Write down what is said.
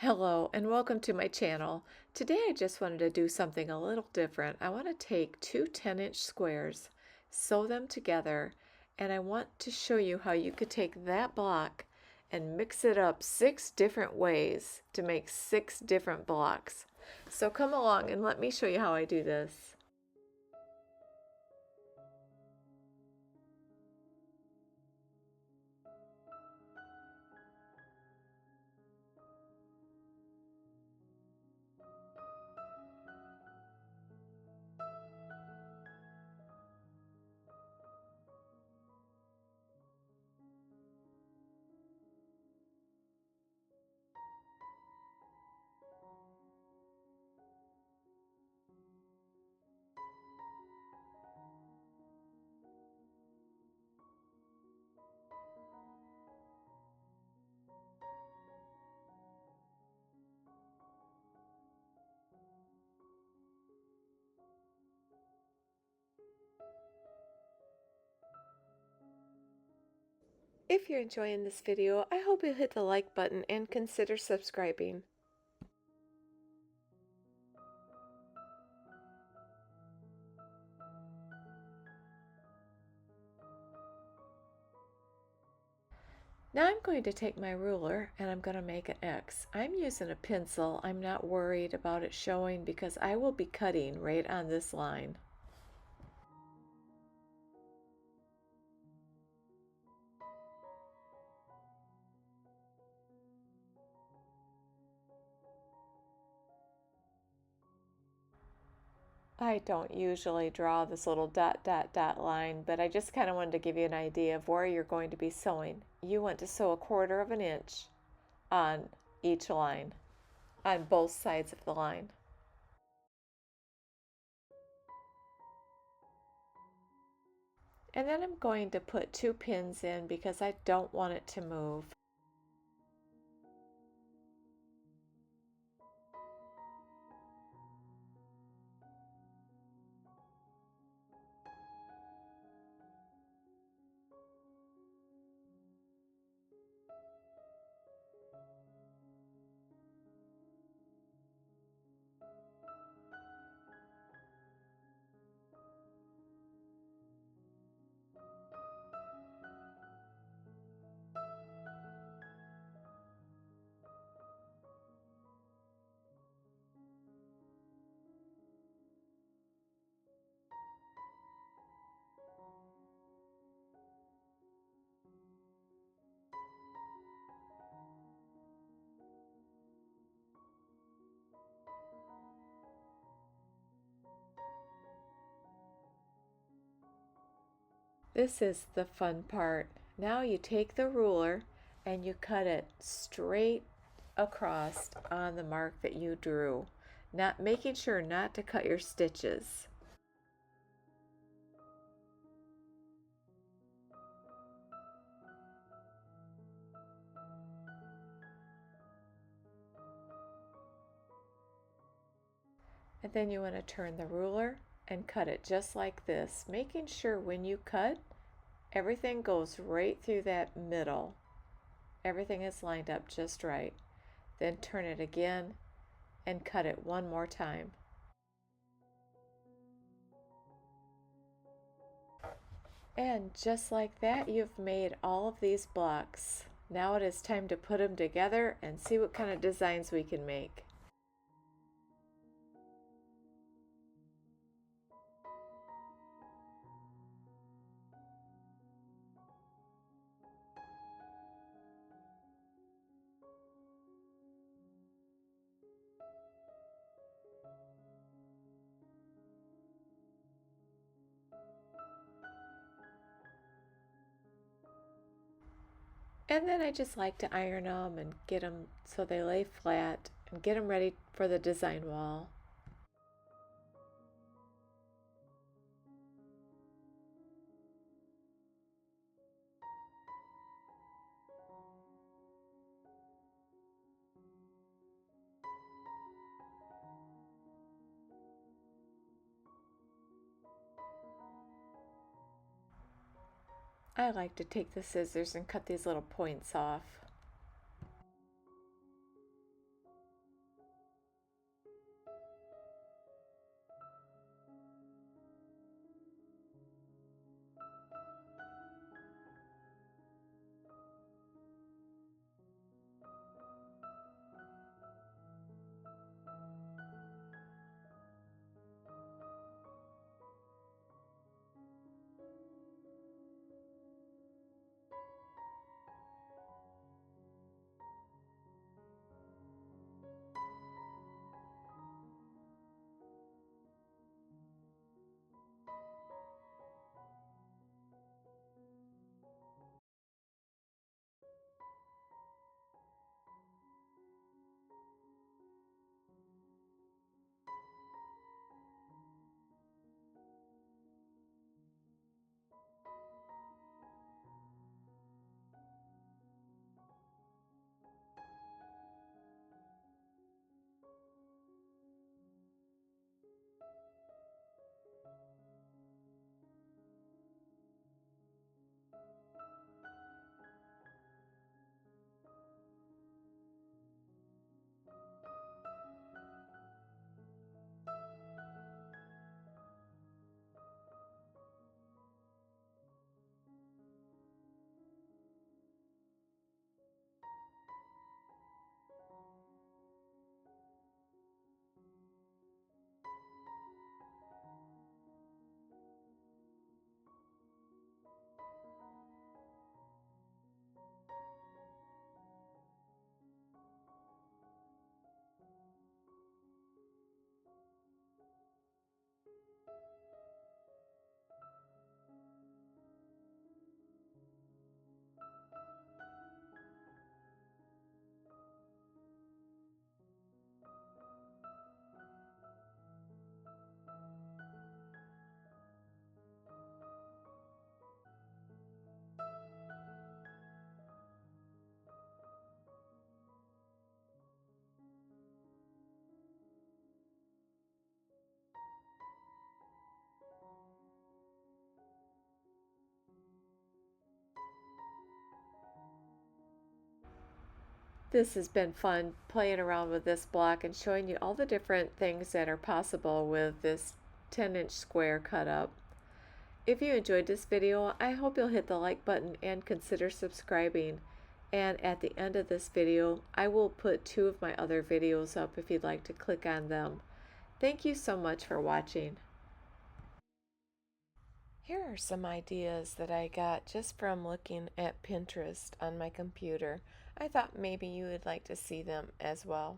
Hello and welcome to my channel. Today I just wanted to do something a little different. I want to take two 10-inch squares, sew them together, and I want to show you how you could take that block and mix it up 6 different ways to make 6 different blocks. So come along and let me show you how I do this. If you're enjoying this video, I hope you'll hit the like button and consider subscribing. Now I'm going to take my ruler and I'm going to make an X. I'm using a pencil. I'm not worried about it showing because I will be cutting right on this line. I don't usually draw this little dot dot dot line, but I just kind of wanted to give you an idea of where you're going to be sewing. You want to sew 1/4 of an inch on each line, on both sides of the line. And then I'm going to put 2 pins in because I don't want it to move. This is the fun part. Now you take the ruler and you cut it straight across on the mark that you drew, not making sure not to cut your stitches. And then you want to turn the ruler and cut it just like this, making sure when you cut, everything goes right through that middle. Everything is lined up just right. Then turn it again and cut it one more time. And just like that, you've made all of these blocks. Now it is time to put them together and see what kind of designs we can make. And then I just like to iron them and get them so they lay flat and get them ready for the design wall. I like to take the scissors and cut these little points off. This has been fun playing around with this block and showing you all the different things that are possible with this 10-inch square cut up. If you enjoyed this video, I hope you'll hit the like button and consider subscribing. And at the end of this video, I will put 2 of my other videos up if you'd like to click on them. Thank you so much for watching. Here are some ideas that I got just from looking at Pinterest on my computer. I thought maybe you would like to see them as well.